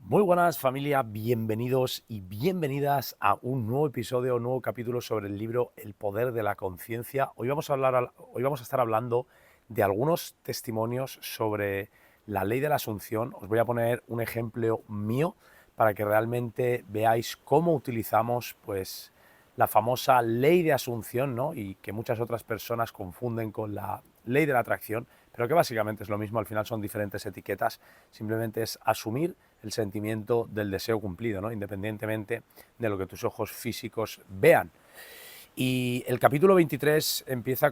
Muy buenas familia, bienvenidos y bienvenidas a un nuevo episodio, un nuevo capítulo sobre el libro El poder de la conciencia. Hoy vamos a estar hablando de algunos testimonios sobre la ley de la Asunción. Os voy a poner un ejemplo mío para que realmente veáis cómo utilizamos pues la famosa ley de Asunción, ¿no? Y que muchas otras personas confunden con la ley de la atracción, pero que básicamente es lo mismo, al final son diferentes etiquetas, simplemente es asumir el sentimiento del deseo cumplido, ¿no? Independientemente de lo que tus ojos físicos vean. Y el capítulo 23 empieza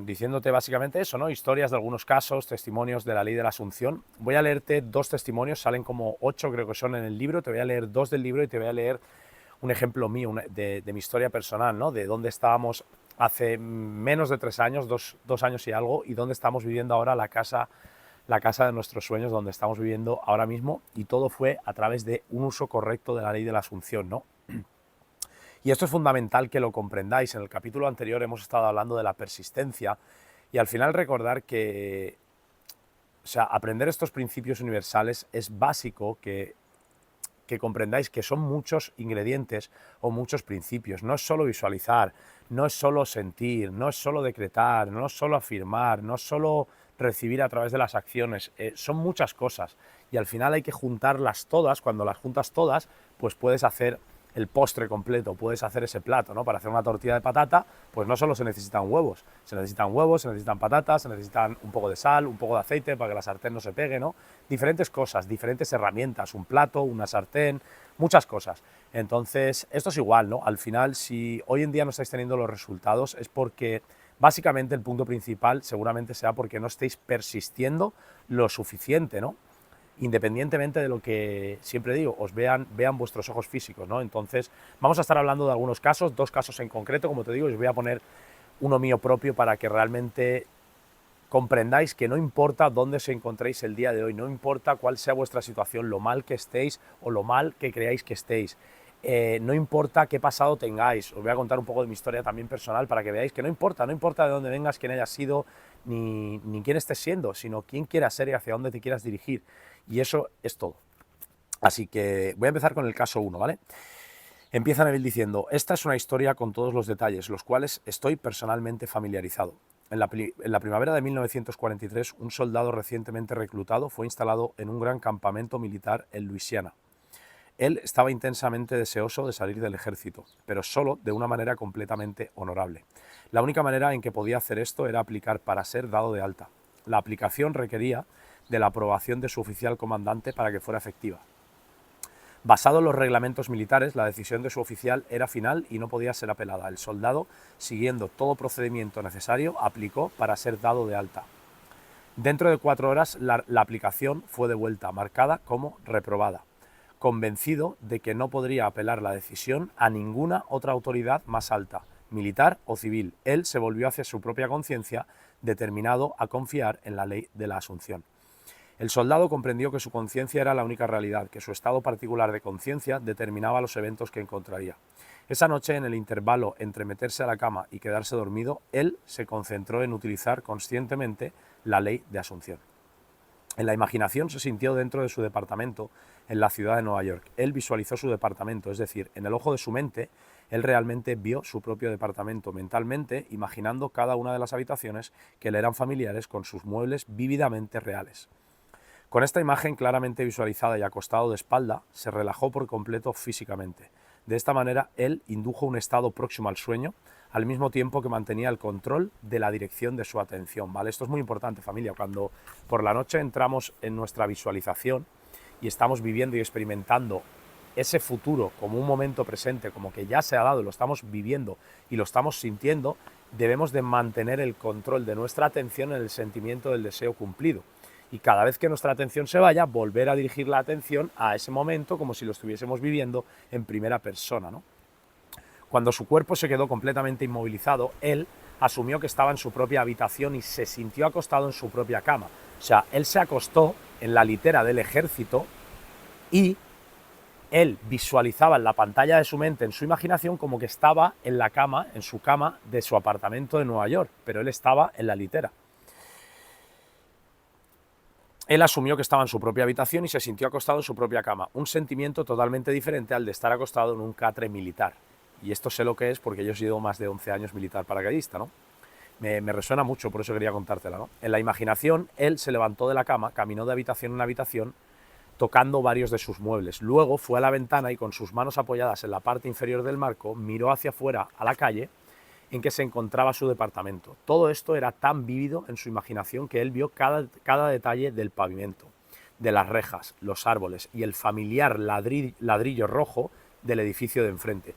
diciéndote básicamente eso, ¿no? Historias de algunos casos, testimonios de la ley de la Asunción. Voy a leerte dos testimonios, salen como 8 creo que son en el libro, te voy a leer 2 del libro y te voy a leer un ejemplo mío de mi historia personal, ¿no? De dónde estábamos hace menos de 3 años, dos años y algo, y dónde estamos viviendo ahora la casa de nuestros sueños, donde estamos viviendo ahora mismo, y todo fue a través de un uso correcto de la ley de la Asunción, ¿no? Y esto es fundamental que lo comprendáis. En el capítulo anterior hemos estado hablando de la persistencia y al final recordar que, o sea, aprender estos principios universales es básico que comprendáis que son muchos ingredientes o muchos principios. No es solo visualizar, no es solo sentir, no es solo decretar, no es solo afirmar, no es solo recibir a través de las acciones, son muchas cosas y al final hay que juntarlas todas. Cuando las juntas todas, pues puedes hacer el postre completo, puedes hacer ese plato, ¿no? Para hacer una tortilla de patata, pues no solo se necesitan huevos, se necesitan patatas, se necesitan un poco de sal, un poco de aceite para que la sartén no se pegue, ¿no? Diferentes cosas, diferentes herramientas, un plato, una sartén, muchas cosas. Entonces, esto es igual, ¿no? Al final, si hoy en día no estáis teniendo los resultados, es porque básicamente el punto principal seguramente sea porque no estéis persistiendo lo suficiente, ¿no? Independientemente de lo que siempre digo, os vean vuestros ojos físicos, ¿no? Entonces, vamos a estar hablando de algunos casos, 2 casos en concreto, como te digo, y os voy a poner uno mío propio para que realmente comprendáis que no importa dónde os encontréis el día de hoy, no importa cuál sea vuestra situación, lo mal que estéis o lo mal que creáis que estéis, no importa qué pasado tengáis. Os voy a contar un poco de mi historia también personal para que veáis que no importa de dónde vengas, quién hayas sido, ni quién estés siendo, sino quién quieras ser y hacia dónde te quieras dirigir. Y eso es todo. Así que voy a empezar con el caso 1, ¿vale? Empieza Neville diciendo: esta es una historia con todos los detalles, los cuales estoy personalmente familiarizado. En la primavera de 1943, un soldado recientemente reclutado fue instalado en un gran campamento militar en Luisiana. Él estaba intensamente deseoso de salir del ejército, pero solo de una manera completamente honorable. La única manera en que podía hacer esto era aplicar para ser dado de alta. La aplicación requería de la aprobación de su oficial comandante para que fuera efectiva. Basado en los reglamentos militares, la decisión de su oficial era final y no podía ser apelada. El soldado, siguiendo todo procedimiento necesario, aplicó para ser dado de alta. Dentro de 4 horas, la aplicación fue devuelta, marcada como reprobada. Convencido de que no podría apelar la decisión a ninguna otra autoridad más alta, militar o civil, él se volvió hacia su propia conciencia, determinado a confiar en la ley de la Asunción. El soldado comprendió que su conciencia era la única realidad, que su estado particular de conciencia determinaba los eventos que encontraría. Esa noche, en el intervalo entre meterse a la cama y quedarse dormido, él se concentró en utilizar conscientemente la ley de Asunción. En la imaginación se sintió dentro de su departamento en la ciudad de Nueva York. Él visualizó su departamento, es decir, en el ojo de su mente, él realmente vio su propio departamento mentalmente, imaginando cada una de las habitaciones que le eran familiares con sus muebles vívidamente reales. Con esta imagen claramente visualizada y acostado de espalda, se relajó por completo físicamente. De esta manera, él indujo un estado próximo al sueño, al mismo tiempo que mantenía el control de la dirección de su atención, ¿vale? Esto es muy importante, familia. Cuando por la noche entramos en nuestra visualización y estamos viviendo y experimentando ese futuro como un momento presente, como que ya se ha dado, lo estamos viviendo y lo estamos sintiendo, debemos de mantener el control de nuestra atención en el sentimiento del deseo cumplido. Y cada vez que nuestra atención se vaya, volver a dirigir la atención a ese momento como si lo estuviésemos viviendo en primera persona, ¿no? Cuando su cuerpo se quedó completamente inmovilizado, él asumió que estaba en su propia habitación y se sintió acostado en su propia cama. O sea, él se acostó en la litera del ejército y él visualizaba en la pantalla de su mente, en su imaginación, como que estaba en la cama, en su cama de su apartamento de Nueva York, pero él estaba en la litera. él asumió que estaba en su propia habitación y se sintió acostado en su propia cama, un sentimiento totalmente diferente al de estar acostado en un catre militar. Y esto sé lo que es porque yo he sido más de 11 años militar paracaidista, ¿no? Me resuena mucho, por eso quería contártela, ¿no? En la imaginación, él se levantó de la cama, caminó de habitación en habitación, tocando varios de sus muebles. Luego fue a la ventana y con sus manos apoyadas en la parte inferior del marco, miró hacia afuera a la calle en que se encontraba su departamento. Todo esto era tan vívido en su imaginación que él vio cada detalle del pavimento, de las rejas, los árboles y el familiar ladrillo rojo del edificio de enfrente.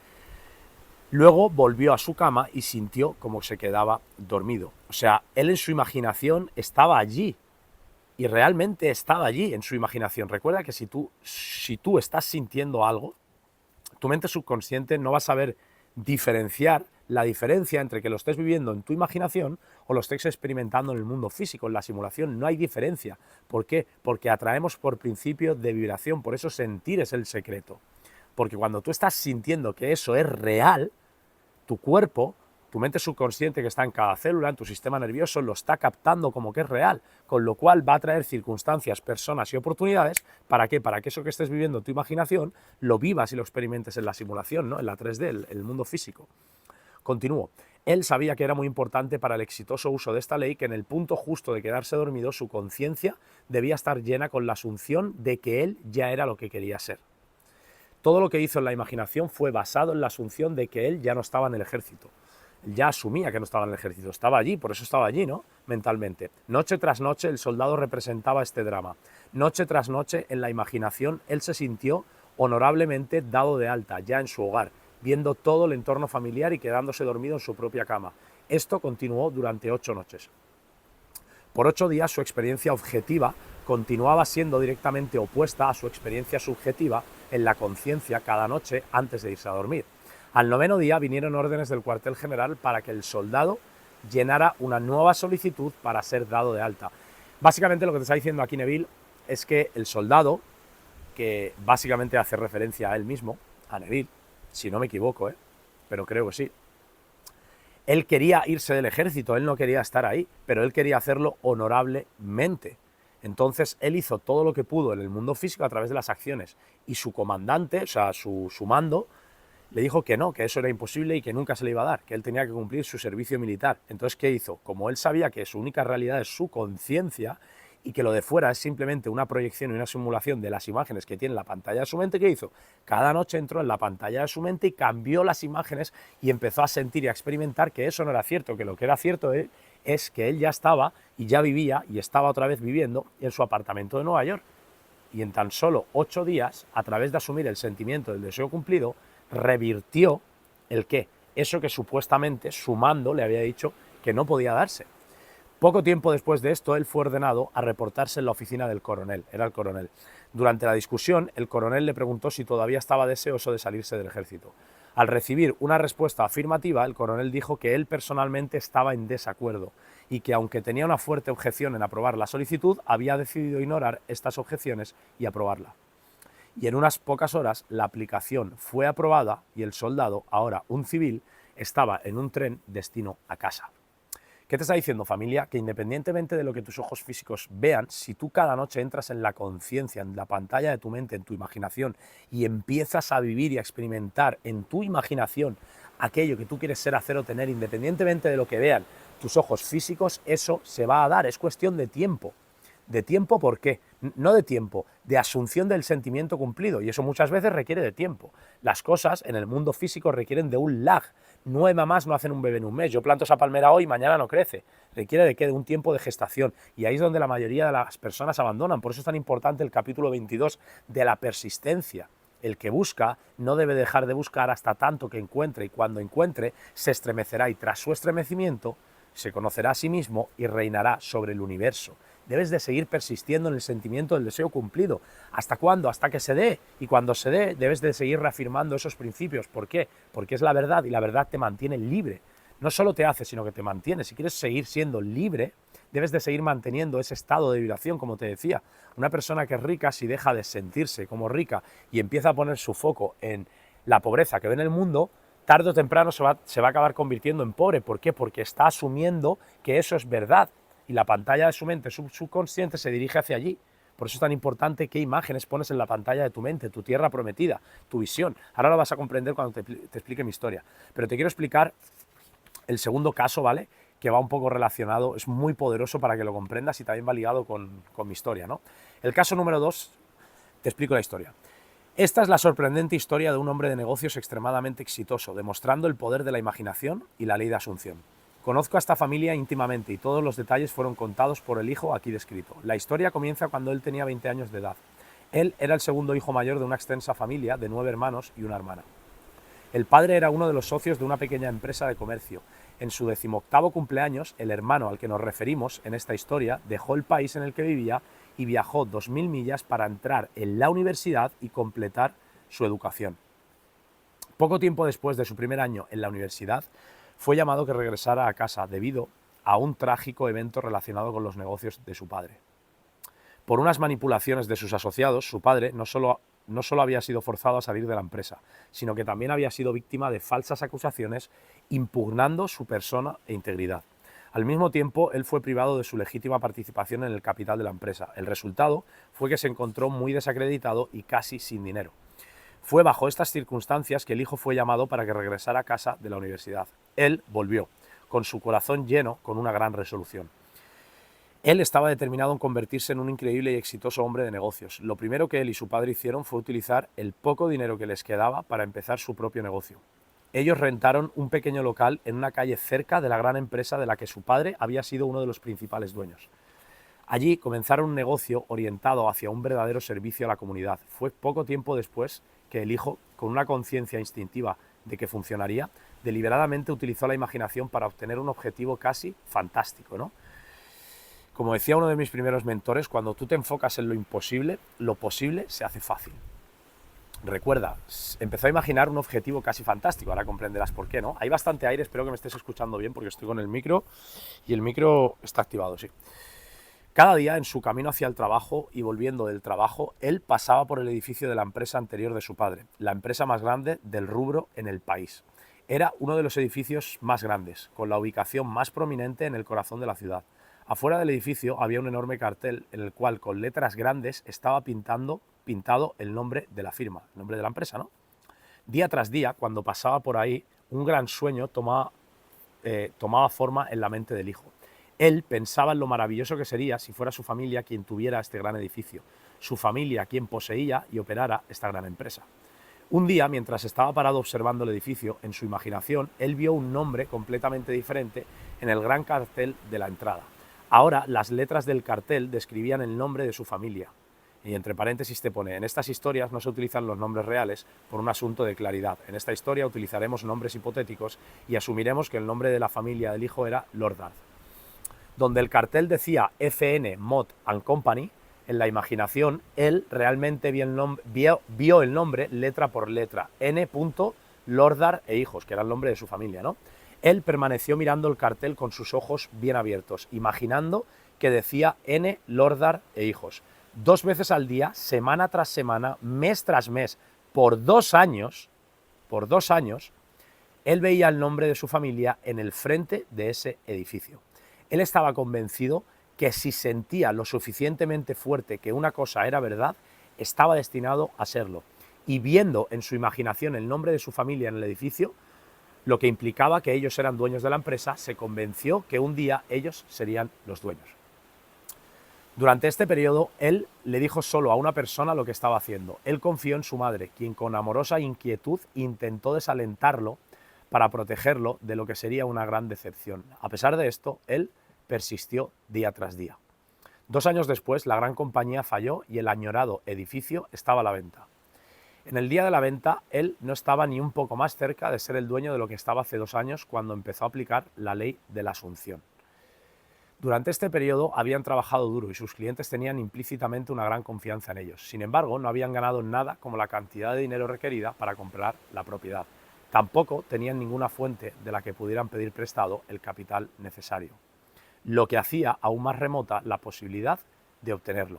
Luego volvió a su cama y sintió como se quedaba dormido. O sea, él en su imaginación estaba allí, y realmente estaba allí en su imaginación. Recuerda que si tú estás sintiendo algo, tu mente subconsciente no va a saber diferenciar la diferencia entre que lo estés viviendo en tu imaginación o lo estés experimentando en el mundo físico, en la simulación. No hay diferencia. ¿Por qué? Porque atraemos por principio de vibración, por eso sentir es el secreto. Porque cuando tú estás sintiendo que eso es real, tu cuerpo, tu mente subconsciente que está en cada célula, en tu sistema nervioso, lo está captando como que es real, con lo cual va a traer circunstancias, personas y oportunidades. ¿Para qué? Para que eso que estés viviendo en tu imaginación lo vivas y lo experimentes en la simulación, ¿no? En la 3D, el mundo físico. Continúo. Él sabía que era muy importante para el exitoso uso de esta ley que en el punto justo de quedarse dormido su conciencia debía estar llena con la asunción de que él ya era lo que quería ser. Todo lo que hizo en la imaginación fue basado en la asunción de que él ya no estaba en el ejército. Él ya asumía que no estaba en el ejército, estaba allí, por eso estaba allí, ¿no? Mentalmente. Noche tras noche el soldado representaba este drama. Noche tras noche en la imaginación él se sintió honorablemente dado de alta, ya en su hogar, viendo todo el entorno familiar y quedándose dormido en su propia cama. Esto continuó durante 8 noches. Por 8 días su experiencia objetiva continuaba siendo directamente opuesta a su experiencia subjetiva en la conciencia cada noche antes de irse a dormir. Al 9º día vinieron órdenes del cuartel general para que el soldado llenara una nueva solicitud para ser dado de alta. Básicamente lo que te está diciendo aquí Neville es que el soldado, que básicamente hace referencia a él mismo, a Neville, si no me equivoco, pero creo que sí, él quería irse del ejército, él no quería estar ahí, pero él quería hacerlo honorablemente. Entonces él hizo todo lo que pudo en el mundo físico a través de las acciones y su comandante, o sea, su mando, le dijo que no, que eso era imposible y que nunca se le iba a dar, que él tenía que cumplir su servicio militar. Entonces, ¿qué hizo? Como él sabía que su única realidad es su conciencia y que lo de fuera es simplemente una proyección y una simulación de las imágenes que tiene en la pantalla de su mente, ¿qué hizo? Cada noche entró en la pantalla de su mente y cambió las imágenes y empezó a sentir y a experimentar que eso no era cierto, que lo que era cierto es que él ya estaba y ya vivía y estaba otra vez viviendo en su apartamento de Nueva York. Y en tan solo 8 días, a través de asumir el sentimiento del deseo cumplido, revirtió el qué, eso que supuestamente su mando le había dicho que no podía darse. Poco tiempo después de esto, él fue ordenado a reportarse en la oficina del coronel, era el coronel. Durante la discusión, el coronel le preguntó si todavía estaba deseoso de salirse del ejército. Al recibir una respuesta afirmativa, el coronel dijo que él personalmente estaba en desacuerdo y que aunque tenía una fuerte objeción en aprobar la solicitud, había decidido ignorar estas objeciones y aprobarla. Y en unas pocas horas la aplicación fue aprobada y el soldado, ahora un civil, estaba en un tren destino a casa. ¿Qué te está diciendo, familia? Que independientemente de lo que tus ojos físicos vean, si tú cada noche entras en la conciencia, en la pantalla de tu mente, en tu imaginación, y empiezas a vivir y a experimentar en tu imaginación aquello que tú quieres ser, hacer o tener, independientemente de lo que vean tus ojos físicos, eso se va a dar, es cuestión de tiempo. ¿De tiempo por qué? No de tiempo, de asunción del sentimiento cumplido, y eso muchas veces requiere de tiempo. Las cosas en el mundo físico requieren de un lag. 9 mamás no hacen un bebé en un mes. Yo planto esa palmera hoy y mañana no crece. Requiere de qué? De un tiempo de gestación, y ahí es donde la mayoría de las personas abandonan. Por eso es tan importante el capítulo 22 de la persistencia. El que busca no debe dejar de buscar hasta tanto que encuentre, y cuando encuentre se estremecerá, y tras su estremecimiento se conocerá a sí mismo y reinará sobre el universo. Debes de seguir persistiendo en el sentimiento del deseo cumplido. ¿Hasta cuándo? Hasta que se dé. Y cuando se dé, debes de seguir reafirmando esos principios. ¿Por qué? Porque es la verdad y la verdad te mantiene libre. No solo te hace, sino que te mantiene. Si quieres seguir siendo libre, debes de seguir manteniendo ese estado de vibración, como te decía. Una persona que es rica, si deja de sentirse como rica y empieza a poner su foco en la pobreza que ve en el mundo, tarde o temprano se va a acabar convirtiendo en pobre. ¿Por qué? Porque está asumiendo que eso es verdad. y la pantalla de su mente subconsciente se dirige hacia allí. Por eso es tan importante qué imágenes pones en la pantalla de tu mente, tu tierra prometida, tu visión. Ahora lo vas a comprender cuando te explique mi historia. Pero te quiero explicar el segundo caso, ¿vale? Que va un poco relacionado, es muy poderoso para que lo comprendas y también va ligado con mi historia, ¿no? El caso número 2, te explico la historia. Esta es la sorprendente historia de un hombre de negocios extremadamente exitoso, demostrando el poder de la imaginación y la ley de asunción. Conozco a esta familia íntimamente y todos los detalles fueron contados por el hijo aquí descrito. La historia comienza cuando él tenía 20 años de edad. Él era el segundo hijo mayor de una extensa familia de 9 hermanos y una hermana. El padre era uno de los socios de una pequeña empresa de comercio. En su 18º cumpleaños, el hermano al que nos referimos en esta historia dejó el país en el que vivía y viajó 2000 millas para entrar en la universidad y completar su educación. Poco tiempo después de su primer año en la universidad, fue llamado que regresara a casa debido a un trágico evento relacionado con los negocios de su padre. Por unas manipulaciones de sus asociados, su padre no solo había sido forzado a salir de la empresa, sino que también había sido víctima de falsas acusaciones impugnando su persona e integridad. Al mismo tiempo, él fue privado de su legítima participación en el capital de la empresa. El resultado fue que se encontró muy desacreditado y casi sin dinero. Fue bajo estas circunstancias que el hijo fue llamado para que regresara a casa de la universidad. Él volvió, con su corazón lleno, con una gran resolución. Él estaba determinado en convertirse en un increíble y exitoso hombre de negocios. Lo primero que él y su padre hicieron fue utilizar el poco dinero que les quedaba para empezar su propio negocio. Ellos rentaron un pequeño local en una calle cerca de la gran empresa de la que su padre había sido uno de los principales dueños. Allí comenzaron un negocio orientado hacia un verdadero servicio a la comunidad. Fue poco tiempo después que el hijo, con una conciencia instintiva de que funcionaría, deliberadamente utilizó la imaginación para obtener un objetivo casi fantástico, ¿no? Como decía uno de mis primeros mentores, cuando tú te enfocas en lo imposible, lo posible se hace fácil. Recuerda, empezó a imaginar un objetivo casi fantástico, ahora comprenderás por qué, ¿no? Hay bastante aire, espero que me estés escuchando bien porque estoy con el micro y el micro está activado, sí. Cada día en su camino hacia el trabajo y volviendo del trabajo, él pasaba por el edificio de la empresa anterior de su padre, la empresa más grande del rubro en el país. Era uno de los edificios más grandes, con la ubicación más prominente en el corazón de la ciudad. Afuera del edificio había un enorme cartel en el cual con letras grandes estaba pintado el nombre de la firma, el nombre de la empresa, ¿no? Día tras día, cuando pasaba por ahí, un gran sueño tomaba forma en la mente del hijo. Él pensaba en lo maravilloso que sería si fuera su familia quien tuviera este gran edificio, su familia quien poseía y operara esta gran empresa. Un día, mientras estaba parado observando el edificio, en su imaginación, él vio un nombre completamente diferente en el gran cartel de la entrada. Ahora, las letras del cartel describían el nombre de su familia. Y entre paréntesis te pone, en estas historias no se utilizan los nombres reales por un asunto de claridad. En esta historia utilizaremos nombres hipotéticos y asumiremos que el nombre de la familia del hijo era Lordard. Donde el cartel decía FN Mod and Company, en la imaginación, él realmente vio el nombre letra por letra, N. Lordard e hijos, que era el nombre de su familia, ¿no? Él permaneció mirando el cartel con sus ojos bien abiertos, imaginando que decía N. Lordard e hijos. 2 veces al día, semana tras semana, mes tras mes, por 2 años, él veía el nombre de su familia en el frente de ese edificio. Él estaba convencido que si sentía lo suficientemente fuerte que una cosa era verdad, estaba destinado a serlo. Y viendo en su imaginación el nombre de su familia en el edificio, lo que implicaba que ellos eran dueños de la empresa, se convenció que un día ellos serían los dueños. Durante este periodo, él le dijo solo a una persona lo que estaba haciendo. Él confió en su madre, quien con amorosa inquietud intentó desalentarlo para protegerlo de lo que sería una gran decepción. A pesar de esto, él persistió día tras día. 2 años después, la gran compañía falló y el añorado edificio estaba a la venta. En el día de la venta, él no estaba ni un poco más cerca de ser el dueño de lo que estaba hace 2 años cuando empezó a aplicar la ley de la asunción. Durante este periodo habían trabajado duro y sus clientes tenían implícitamente una gran confianza en ellos. Sin embargo, no habían ganado nada como la cantidad de dinero requerida para comprar la propiedad. Tampoco tenían ninguna fuente de la que pudieran pedir prestado el capital necesario, lo que hacía aún más remota la posibilidad de obtenerlo.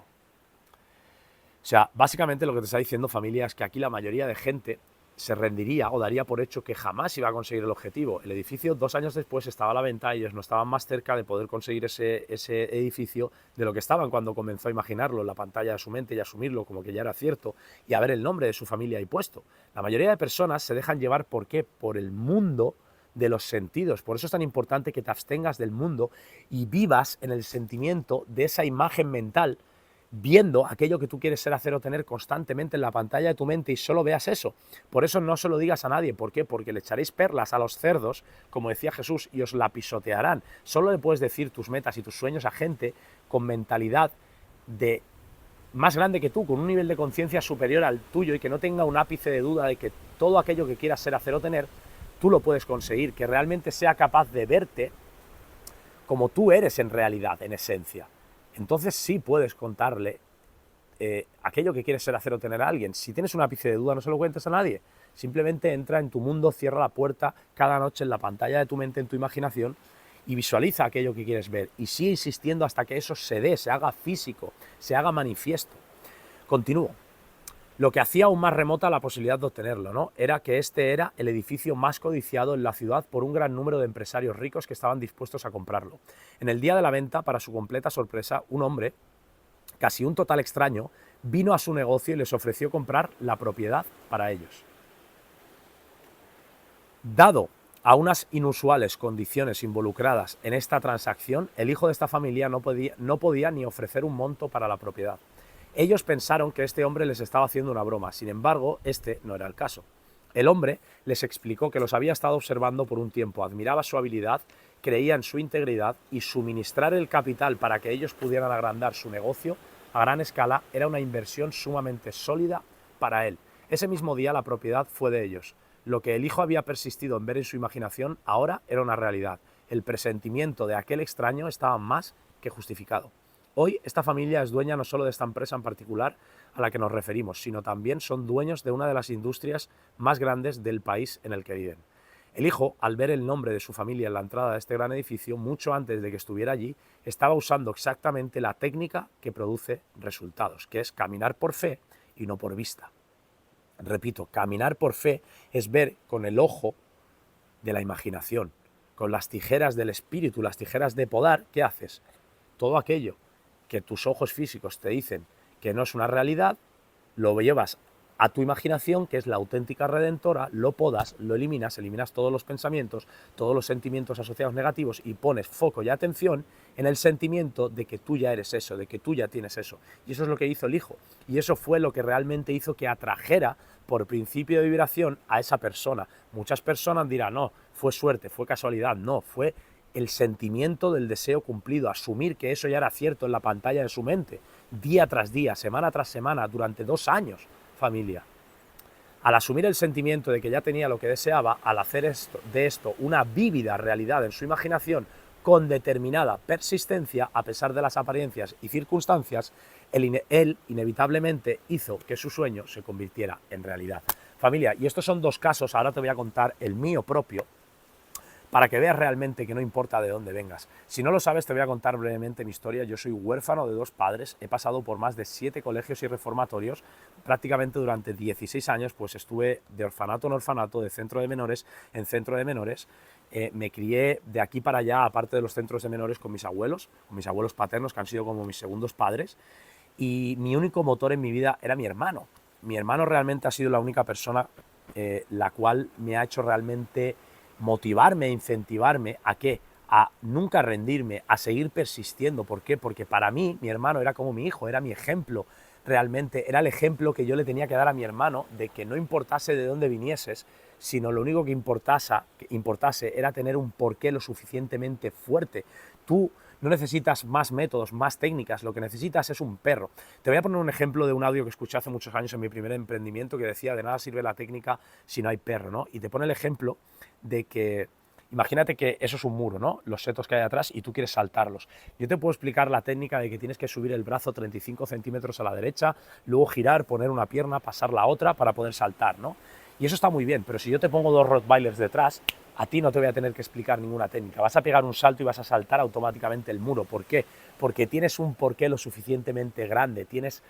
O sea, básicamente lo que te está diciendo, familia, es que aquí la mayoría de gente se rendiría o daría por hecho que jamás iba a conseguir el objetivo. El edificio 2 años después estaba a la venta y ellos no estaban más cerca de poder conseguir ese edificio de lo que estaban cuando comenzó a imaginarlo en la pantalla de su mente y asumirlo como que ya era cierto y a ver el nombre de su familia ahí puesto. La mayoría de personas se dejan llevar, ¿por qué? Por el mundo de los sentidos. Por eso es tan importante que te abstengas del mundo y vivas en el sentimiento de esa imagen mental, viendo aquello que tú quieres ser, hacer o tener constantemente en la pantalla de tu mente y solo veas eso. Por eso no se lo digas a nadie. ¿Por qué? Porque le echaréis perlas a los cerdos, como decía Jesús, y os la pisotearán. Solo le puedes decir tus metas y tus sueños a gente con mentalidad de más grande que tú, con un nivel de conciencia superior al tuyo y que no tenga un ápice de duda de que todo aquello que quieras ser, hacer o tener, tú lo puedes conseguir, que realmente sea capaz de verte como tú eres en realidad, en esencia. Entonces sí puedes contarle aquello que quieres ser, hacer o tener a alguien. Si tienes un ápice de duda, no se lo cuentes a nadie. Simplemente entra en tu mundo, cierra la puerta cada noche en la pantalla de tu mente, en tu imaginación, y visualiza aquello que quieres ver. Y sigue insistiendo hasta que eso se dé, se haga físico, se haga manifiesto. Continúo. Lo que hacía aún más remota la posibilidad de obtenerlo, ¿no? Era que este era el edificio más codiciado en la ciudad por un gran número de empresarios ricos que estaban dispuestos a comprarlo. En el día de la venta, para su completa sorpresa, un hombre, casi un total extraño, vino a su negocio y les ofreció comprar la propiedad para ellos. Dado a unas inusuales condiciones involucradas en esta transacción, el hijo de esta familia no podía ni ofrecer un monto para la propiedad. Ellos pensaron que este hombre les estaba haciendo una broma, sin embargo, este no era el caso. El hombre les explicó que los había estado observando por un tiempo, admiraba su habilidad, creía en su integridad y suministrar el capital para que ellos pudieran agrandar su negocio a gran escala era una inversión sumamente sólida para él. Ese mismo día la propiedad fue de ellos. Lo que el hijo había persistido en ver en su imaginación ahora era una realidad. El presentimiento de aquel extraño estaba más que justificado. Hoy esta familia es dueña no solo de esta empresa en particular a la que nos referimos, sino también son dueños de una de las industrias más grandes del país en el que viven. El hijo, al ver el nombre de su familia en la entrada de este gran edificio, mucho antes de que estuviera allí, estaba usando exactamente la técnica que produce resultados, que es caminar por fe y no por vista. Repito, caminar por fe es ver con el ojo de la imaginación, con las tijeras del espíritu, las tijeras de podar. ¿Qué haces? Todo aquello que tus ojos físicos te dicen que no es una realidad, lo llevas a tu imaginación, que es la auténtica redentora, lo podas, lo eliminas todos los pensamientos, todos los sentimientos asociados negativos y pones foco y atención en el sentimiento de que tú ya eres eso, de que tú ya tienes eso. Y eso es lo que hizo el hijo. Y eso fue lo que realmente hizo que atrajera por principio de vibración a esa persona. Muchas personas dirán, no, fue suerte, fue casualidad. No, fue el sentimiento del deseo cumplido, asumir que eso ya era cierto en la pantalla de su mente, día tras día, semana tras semana, durante 2 años, familia. Al asumir el sentimiento de que ya tenía lo que deseaba, al hacer de esto una vívida realidad en su imaginación, con determinada persistencia, a pesar de las apariencias y circunstancias, él inevitablemente hizo que su sueño se convirtiera en realidad. Familia, y estos son 2 casos, ahora te voy a contar el mío propio, para que veas realmente que no importa de dónde vengas. Si no lo sabes, te voy a contar brevemente mi historia. Yo soy huérfano de 2 padres, he pasado por más de 7 colegios y reformatorios, prácticamente durante 16 años, pues estuve de orfanato en orfanato, de centro de menores en centro de menores. Me crié de aquí para allá, aparte de los centros de menores, con mis abuelos paternos, que han sido como mis segundos padres, y mi único motor en mi vida era mi hermano. Mi hermano realmente ha sido la única persona la cual me ha hecho realmente motivarme e incentivarme a ¿qué? A nunca rendirme, a seguir persistiendo. ¿Por qué? Porque para mí, mi hermano era como mi hijo, era mi ejemplo. Realmente era el ejemplo que yo le tenía que dar a mi hermano de que no importase de dónde vinieses, sino lo único que importase era tener un porqué lo suficientemente fuerte. Tú no necesitas más métodos, más técnicas, lo que necesitas es un perro. Te voy a poner un ejemplo de un audio que escuché hace muchos años en mi primer emprendimiento que decía, de nada sirve la técnica si no hay perro, ¿no? Y te pone el ejemplo de que, imagínate que eso es un muro, ¿no? Los setos que hay atrás y tú quieres saltarlos. Yo te puedo explicar la técnica de que tienes que subir el brazo 35 centímetros a la derecha, luego girar, poner una pierna, pasar la otra para poder saltar, ¿no? Y eso está muy bien, pero si yo te pongo 2 Rottweilers detrás, a ti no te voy a tener que explicar ninguna técnica. Vas a pegar un salto y vas a saltar automáticamente el muro. ¿Por qué? Porque tienes un porqué lo suficientemente grande. Tienes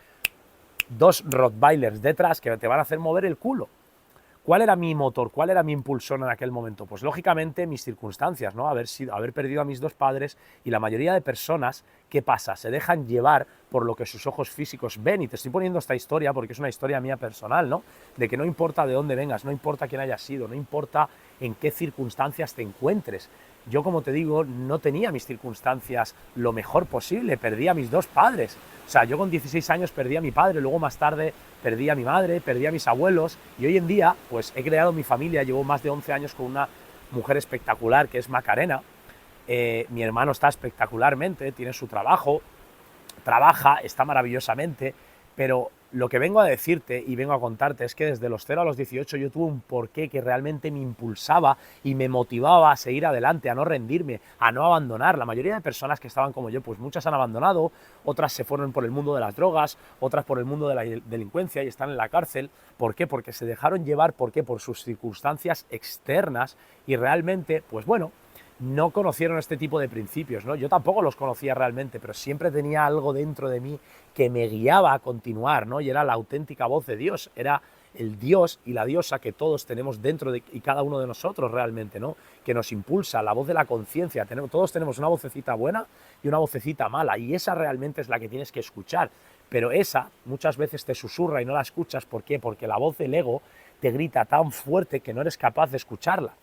2 Rottweilers detrás que te van a hacer mover el culo. ¿Cuál era mi motor? ¿Cuál era mi impulsor en aquel momento? Pues lógicamente mis circunstancias, ¿no? Haber perdido a mis dos padres, y la mayoría de personas, ¿qué pasa? Se dejan llevar por lo que sus ojos físicos ven. Y te estoy poniendo esta historia porque es una historia mía personal, ¿no? De que no importa de dónde vengas, no importa quién hayas sido, no importa en qué circunstancias te encuentres. Yo, como te digo, no tenía mis circunstancias lo mejor posible, perdí a mis dos padres. O sea, yo con 16 años perdí a mi padre, luego más tarde perdí a mi madre, perdí a mis abuelos, y hoy en día pues he creado mi familia, llevo más de 11 años con una mujer espectacular que es Macarena. Mi hermano está espectacularmente, tiene su trabajo, trabaja, está maravillosamente, pero lo que vengo a decirte y vengo a contarte es que desde los 0 a los 18 yo tuve un porqué que realmente me impulsaba y me motivaba a seguir adelante, a no rendirme, a no abandonar. La mayoría de personas que estaban como yo, pues muchas han abandonado, otras se fueron por el mundo de las drogas, otras por el mundo de la delincuencia y están en la cárcel. ¿Por qué? Porque se dejaron llevar, ¿por qué? Por sus circunstancias externas, y realmente, pues bueno, no conocieron este tipo de principios, ¿no? Yo tampoco los conocía realmente, pero siempre tenía algo dentro de mí que me guiaba a continuar, ¿no? Y era la auténtica voz de Dios, era el Dios y la diosa que todos tenemos dentro de y cada uno de nosotros realmente, ¿no? Que nos impulsa, la voz de la conciencia. Todos tenemos una vocecita buena y una vocecita mala, y esa realmente es la que tienes que escuchar, pero esa muchas veces te susurra y no la escuchas. ¿Por qué? Porque la voz del ego te grita tan fuerte que no eres capaz de escucharla.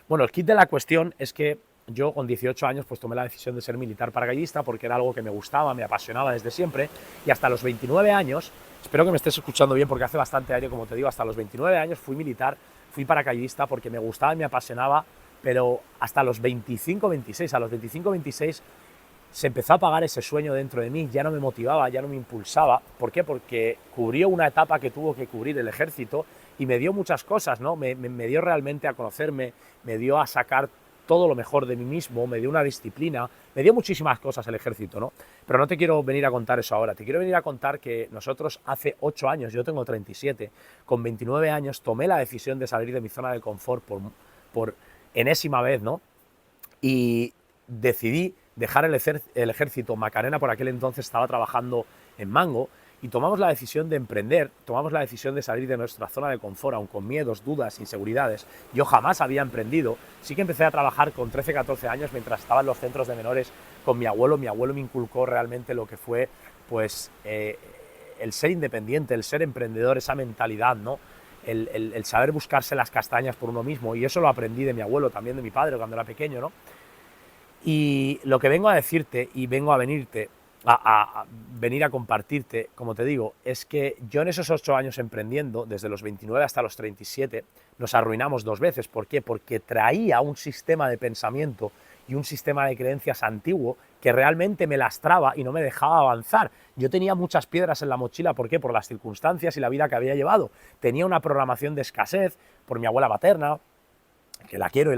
Bueno, el kit de la cuestión es que yo con 18 años pues tomé la decisión de ser militar paracaidista porque era algo que me gustaba, me apasionaba desde siempre, y hasta los 29 años, espero que me estés escuchando bien porque hace bastante aire, como te digo, hasta los 29 años fui militar, fui paracaidista porque me gustaba y me apasionaba, pero hasta los 25-26, a los 25-26 se empezó a apagar ese sueño dentro de mí, ya no me motivaba, ya no me impulsaba. ¿Por qué? Porque cubrió una etapa que tuvo que cubrir el ejército y me dio muchas cosas, ¿no? Me dio realmente a conocerme, me dio a sacar todo lo mejor de mí mismo, me dio una disciplina, me dio muchísimas cosas el ejército, ¿no? Pero no te quiero venir a contar eso ahora, te quiero venir a contar que nosotros hace 8 años, yo tengo 37, con 29 años tomé la decisión de salir de mi zona de confort por enésima vez, ¿no? Y decidí dejar el ejército. Macarena por aquel entonces estaba trabajando en Mango, y tomamos la decisión de emprender, tomamos la decisión de salir de nuestra zona de confort, aun con miedos, dudas, inseguridades. Yo jamás había emprendido, sí que empecé a trabajar con 13-14 años mientras estaba en los centros de menores con mi abuelo me inculcó realmente lo que fue pues el ser independiente, el ser emprendedor, esa mentalidad, ¿no? El saber buscarse las castañas por uno mismo, y eso lo aprendí de mi abuelo, también de mi padre cuando era pequeño, ¿no? Y lo que vengo a decirte y vengo a venir a compartirte, como te digo, es que yo en esos 8 años emprendiendo, desde los 29 hasta los 37, nos arruinamos 2 veces. ¿Por qué? Porque traía un sistema de pensamiento y un sistema de creencias antiguo que realmente me lastraba y no me dejaba avanzar. Yo tenía muchas piedras en la mochila. ¿Por qué? Por las circunstancias y la vida que había llevado. Tenía una programación de escasez por mi abuela materna, que la quiero y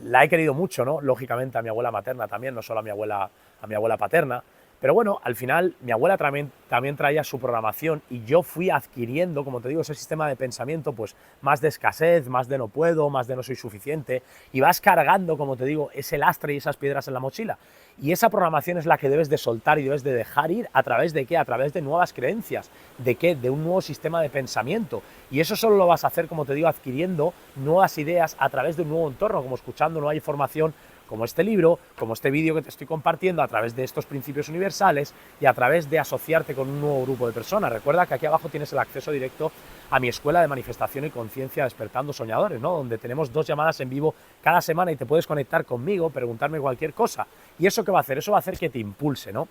la he querido mucho, ¿no? Lógicamente a mi abuela materna también, no solo a mi abuela paterna. Pero bueno, al final mi abuela también traía su programación, y yo fui adquiriendo, como te digo, ese sistema de pensamiento, pues más de escasez, más de no puedo, más de no soy suficiente, y vas cargando, como te digo, ese lastre y esas piedras en la mochila. Y esa programación es la que debes de soltar y debes de dejar ir. ¿A través de qué? A través de nuevas creencias. ¿De qué? De un nuevo sistema de pensamiento. Y eso solo lo vas a hacer, como te digo, adquiriendo nuevas ideas a través de un nuevo entorno, como escuchando nueva información, como este libro, como este vídeo que te estoy compartiendo, a través de estos principios universales y a través de asociarte con un nuevo grupo de personas. Recuerda que aquí abajo tienes el acceso directo a mi escuela de manifestación y conciencia Despertando Soñadores, ¿no? Donde tenemos 2 llamadas en vivo cada semana y te puedes conectar conmigo, preguntarme cualquier cosa. ¿Y eso qué va a hacer? Eso va a hacer que te impulse, ¿no?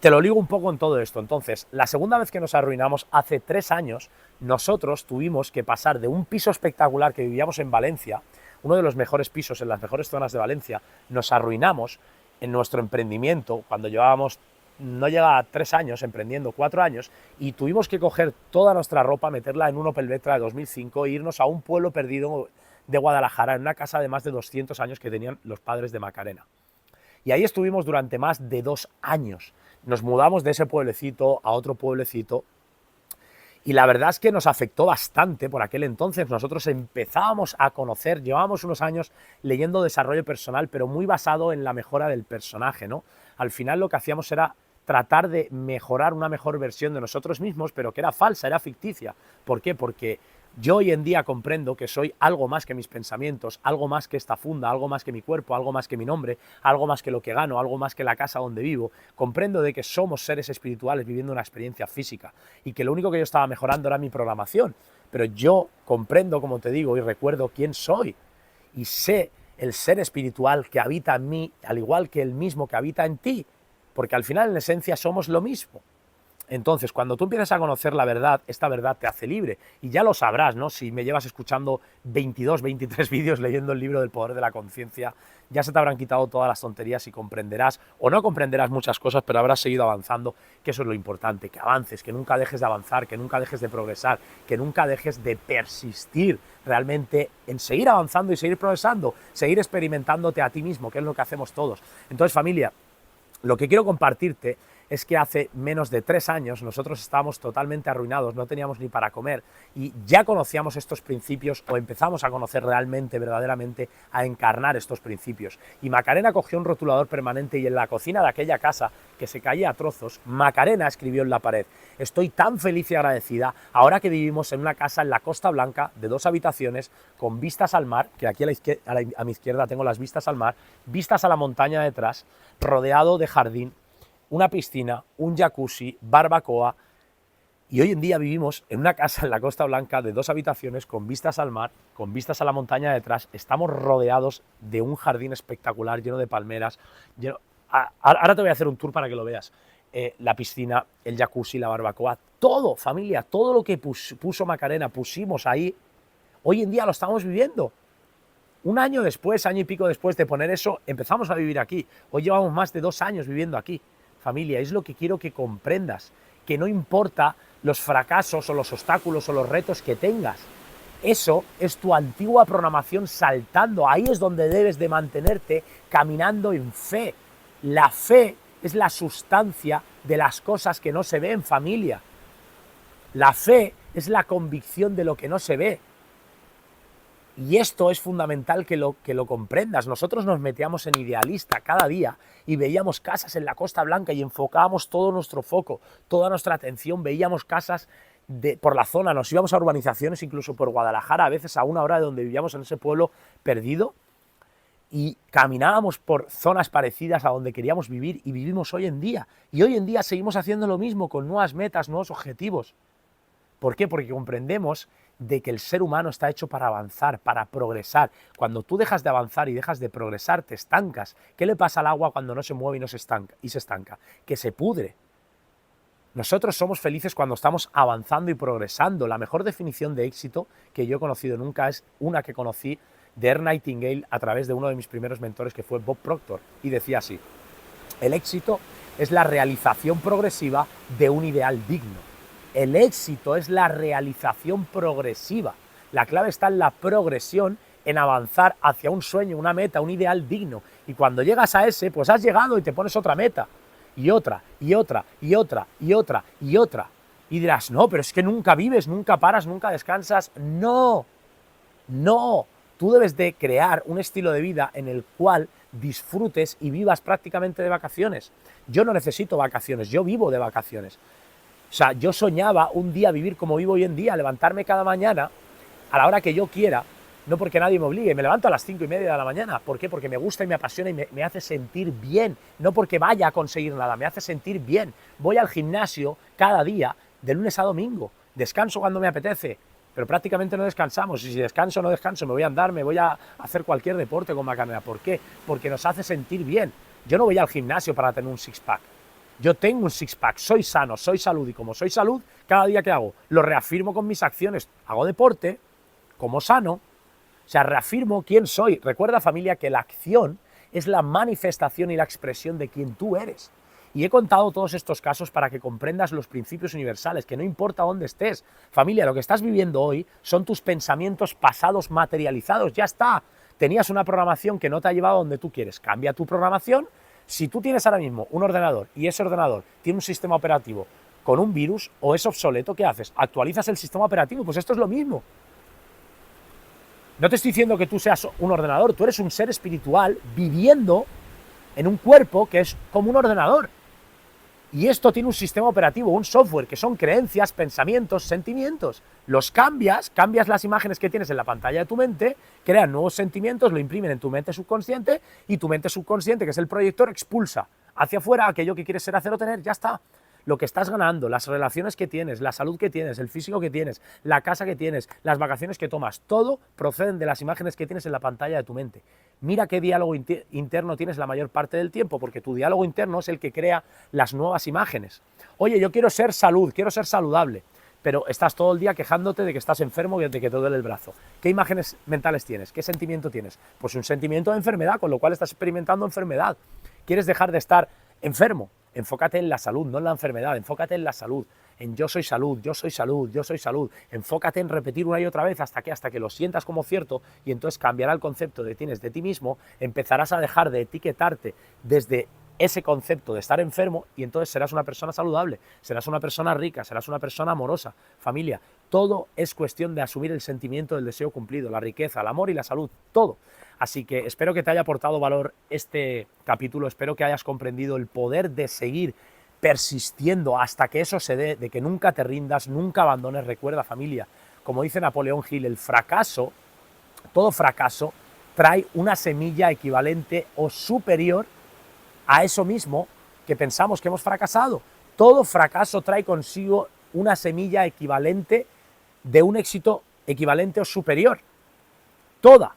Te lo ligo un poco en todo esto. Entonces, la segunda vez que nos arruinamos, hace 3 años, nosotros tuvimos que pasar de un piso espectacular que vivíamos en Valencia, uno de los mejores pisos en las mejores zonas de Valencia, nos arruinamos en nuestro emprendimiento cuando llevábamos, no llega a 3 años emprendiendo, 4 años, y tuvimos que coger toda nuestra ropa, meterla en un Opel Vectra de 2005 e irnos a un pueblo perdido de Guadalajara, en una casa de más de 200 años que tenían los padres de Macarena. Y ahí estuvimos durante más de 2 años. Nos mudamos de ese pueblecito a otro pueblecito, y la verdad es que nos afectó bastante por aquel entonces. Nosotros empezábamos a conocer, llevábamos unos años leyendo desarrollo personal, pero muy basado en la mejora del personaje, ¿no? Al final lo que hacíamos era tratar de mejorar una mejor versión de nosotros mismos, pero que era falsa, era ficticia. ¿Por qué? Porque Yo hoy en día comprendo que soy algo más que mis pensamientos, algo más que esta funda, algo más que mi cuerpo, algo más que mi nombre, algo más que lo que gano, algo más que la casa donde vivo. Comprendo de que somos seres espirituales viviendo una experiencia física y que lo único que yo estaba mejorando era mi programación. Pero yo comprendo, como te digo, y recuerdo quién soy y sé el ser espiritual que habita en mí, al igual que el mismo que habita en ti, porque al final en esencia somos lo mismo. Entonces, cuando tú empiezas a conocer la verdad, esta verdad te hace libre. Y ya lo sabrás, ¿no? Si me llevas escuchando 22, 23 vídeos leyendo el libro del poder de la conciencia, ya se te habrán quitado todas las tonterías y comprenderás, o no comprenderás muchas cosas, pero habrás seguido avanzando, que eso es lo importante, que avances, que nunca dejes de avanzar, que nunca dejes de progresar, que nunca dejes de persistir realmente en seguir avanzando y seguir progresando, seguir experimentándote a ti mismo, que es lo que hacemos todos. Entonces, familia, lo que quiero compartirte es que hace menos de 3 años nosotros estábamos totalmente arruinados, no teníamos ni para comer y ya conocíamos estos principios o empezamos a conocer realmente, verdaderamente, a encarnar estos principios. Y Macarena cogió un rotulador permanente y en la cocina de aquella casa que se caía a trozos, Macarena escribió en la pared: estoy tan feliz y agradecida ahora que vivimos en una casa en la Costa Blanca de 2 habitaciones con vistas al mar, que aquí a mi izquierda tengo las vistas al mar, vistas a la montaña detrás, rodeado de jardín, una piscina, un jacuzzi, barbacoa, y hoy en día vivimos en una casa en la Costa Blanca de 2 habitaciones con vistas al mar, con vistas a la montaña detrás, estamos rodeados de un jardín espectacular lleno de palmeras, ahora te voy a hacer un tour para que lo veas, la piscina, el jacuzzi, la barbacoa, todo, familia, todo lo que puso Macarena, pusimos ahí, hoy en día lo estamos viviendo. Un año después, año y pico después de poner eso, empezamos a vivir aquí. Hoy llevamos más de 2 años viviendo aquí. Familia, es lo que quiero que comprendas, que no importa los fracasos o los obstáculos o los retos que tengas, eso es tu antigua programación saltando, ahí es donde debes de mantenerte caminando en fe. La fe es la sustancia de las cosas que no se ven, familia. La fe es la convicción de lo que no se ve. Y esto es fundamental que lo comprendas. Nosotros nos metíamos en idealista cada día y veíamos casas en la Costa Blanca y enfocábamos todo nuestro foco, toda nuestra atención, veíamos casas por la zona, nos íbamos a urbanizaciones, incluso por Guadalajara, a veces a 1 hora de donde vivíamos en ese pueblo perdido, y caminábamos por zonas parecidas a donde queríamos vivir y vivimos hoy en día. Y hoy en día seguimos haciendo lo mismo con nuevas metas, nuevos objetivos. ¿Por qué? Porque comprendemos de que el ser humano está hecho para avanzar, para progresar. Cuando tú dejas de avanzar y dejas de progresar, te estancas. ¿Qué le pasa al agua cuando no se mueve y no se estanca? Que se pudre. Nosotros somos felices cuando estamos avanzando y progresando. La mejor definición de éxito que yo he conocido nunca es una que conocí de Earl Nightingale a través de uno de mis primeros mentores, que fue Bob Proctor, y decía así: el éxito es la realización progresiva de un ideal digno. El éxito es la realización progresiva. La clave está en la progresión, en avanzar hacia un sueño, una meta, un ideal digno. Y cuando llegas a ese, pues has llegado y te pones otra meta. Y otra, y otra, y otra, y otra, y otra. Y dirás, no, pero es que nunca vives, nunca paras, nunca descansas. No, no. Tú debes de crear un estilo de vida en el cual disfrutes y vivas prácticamente de vacaciones. Yo no necesito vacaciones, yo vivo de vacaciones. O sea, yo soñaba un día vivir como vivo hoy en día, levantarme cada mañana a la hora que yo quiera, no porque nadie me obligue. Me levanto a las 5:30 de la mañana. ¿Por qué? Porque me gusta y me apasiona y me hace sentir bien. No porque vaya a conseguir nada, me hace sentir bien. Voy al gimnasio cada día, de lunes a domingo. Descanso cuando me apetece, pero prácticamente no descansamos. Y si descanso o no descanso, me voy a andar, me voy a hacer cualquier deporte con Macarena. ¿Por qué? Porque nos hace sentir bien. Yo no voy al gimnasio para tener un six-pack. Yo tengo un six-pack, soy sano, soy salud, y como soy salud, cada día que hago, lo reafirmo con mis acciones. Hago deporte, como sano, o sea, reafirmo quién soy. Recuerda, familia, que la acción es la manifestación y la expresión de quién tú eres. Y he contado todos estos casos para que comprendas los principios universales, que no importa dónde estés. Familia, lo que estás viviendo hoy son tus pensamientos pasados materializados, ya está. Tenías una programación que no te ha llevado a donde tú quieres. Cambia tu programación. Si tú tienes ahora mismo un ordenador y ese ordenador tiene un sistema operativo con un virus o es obsoleto, ¿qué haces? Actualizas el sistema operativo. Pues esto es lo mismo. No te estoy diciendo que tú seas un ordenador, tú eres un ser espiritual viviendo en un cuerpo que es como un ordenador. Y esto tiene un sistema operativo, un software, que son creencias, pensamientos, sentimientos. Los cambias las imágenes que tienes en la pantalla de tu mente, crean nuevos sentimientos, lo imprimen en tu mente subconsciente y tu mente subconsciente, que es el proyector, expulsa hacia afuera aquello que quieres ser, hacer o tener, ya está. Lo que estás ganando, las relaciones que tienes, la salud que tienes, el físico que tienes, la casa que tienes, las vacaciones que tomas, todo proceden de las imágenes que tienes en la pantalla de tu mente. Mira qué diálogo interno tienes la mayor parte del tiempo, porque tu diálogo interno es el que crea las nuevas imágenes. Oye, yo quiero ser salud, quiero ser saludable, pero estás todo el día quejándote de que estás enfermo y de que te duele el brazo. ¿Qué imágenes mentales tienes? ¿Qué sentimiento tienes? Pues un sentimiento de enfermedad, con lo cual estás experimentando enfermedad. ¿Quieres dejar de estar enfermo? Enfócate en la salud, no en la enfermedad, enfócate en la salud, en yo soy salud, yo soy salud, yo soy salud. Enfócate en repetir una y otra vez hasta que lo sientas como cierto, y entonces cambiará el concepto que tienes de ti mismo, empezarás a dejar de etiquetarte desde ese concepto de estar enfermo, y entonces serás una persona saludable, serás una persona rica, serás una persona amorosa. Familia, todo es cuestión de asumir el sentimiento del deseo cumplido, la riqueza, el amor y la salud, todo. Así que espero que te haya aportado valor este capítulo, espero que hayas comprendido el poder de seguir persistiendo hasta que eso se dé, de que nunca te rindas, nunca abandones. Recuerda, familia, como dice Napoleón Hill, el fracaso, todo fracaso, trae una semilla equivalente o superior a eso mismo que pensamos que hemos fracasado. Todo fracaso trae consigo una semilla equivalente de un éxito equivalente o superior. Toda.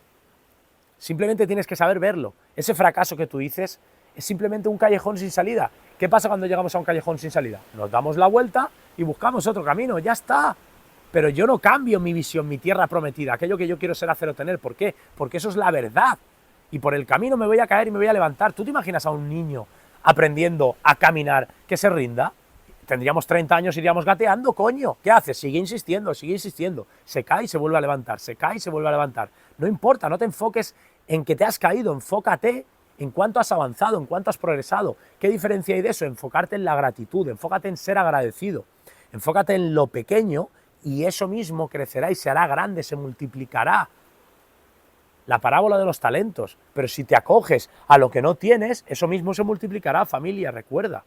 Simplemente tienes que saber verlo. Ese fracaso que tú dices es simplemente un callejón sin salida. ¿Qué pasa cuando llegamos a un callejón sin salida? Nos damos la vuelta y buscamos otro camino, ya está. Pero yo no cambio mi visión, mi tierra prometida, aquello que yo quiero ser, hacer o tener. ¿Por qué? Porque eso es la verdad. Y por el camino me voy a caer y me voy a levantar. ¿Tú te imaginas a un niño aprendiendo a caminar que se rinda? Tendríamos 30 años, iríamos gateando, coño. ¿Qué haces? Sigue insistiendo, sigue insistiendo. Se cae y se vuelve a levantar, se cae y se vuelve a levantar. No importa, no te enfoques en que te has caído, enfócate en cuánto has avanzado, en cuánto has progresado. ¿Qué diferencia hay de eso? Enfocarte en la gratitud, enfócate en ser agradecido, enfócate en lo pequeño, y eso mismo crecerá y se hará grande, se multiplicará. La parábola de los talentos. Pero si te acoges a lo que no tienes, eso mismo se multiplicará, familia, recuerda.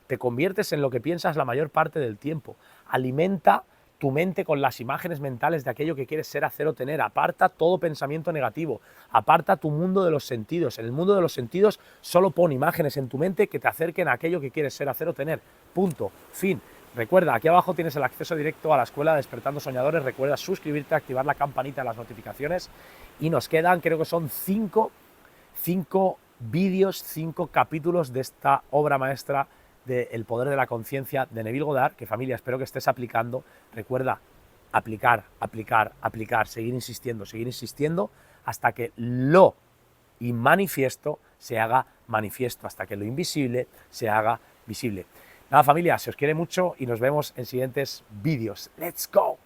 Te conviertes en lo que piensas la mayor parte del tiempo. Alimenta tu mente con las imágenes mentales de aquello que quieres ser, hacer o tener. Aparta todo pensamiento negativo. Aparta tu mundo de los sentidos. En el mundo de los sentidos solo pon imágenes en tu mente que te acerquen a aquello que quieres ser, hacer o tener. Punto. Fin. Recuerda, aquí abajo tienes el acceso directo a la escuela Despertando Soñadores. Recuerda suscribirte, activar la campanita de las notificaciones. Y nos quedan, creo que son 5 vídeos, 5 capítulos de esta obra maestra de El poder de la conciencia de Neville Goddard, que, familia, espero que estés aplicando. Recuerda, aplicar, aplicar, aplicar, seguir insistiendo hasta que lo inmanifiesto se haga manifiesto, hasta que lo invisible se haga visible. Nada, familia, se os quiere mucho y nos vemos en siguientes vídeos. ¡Let's go!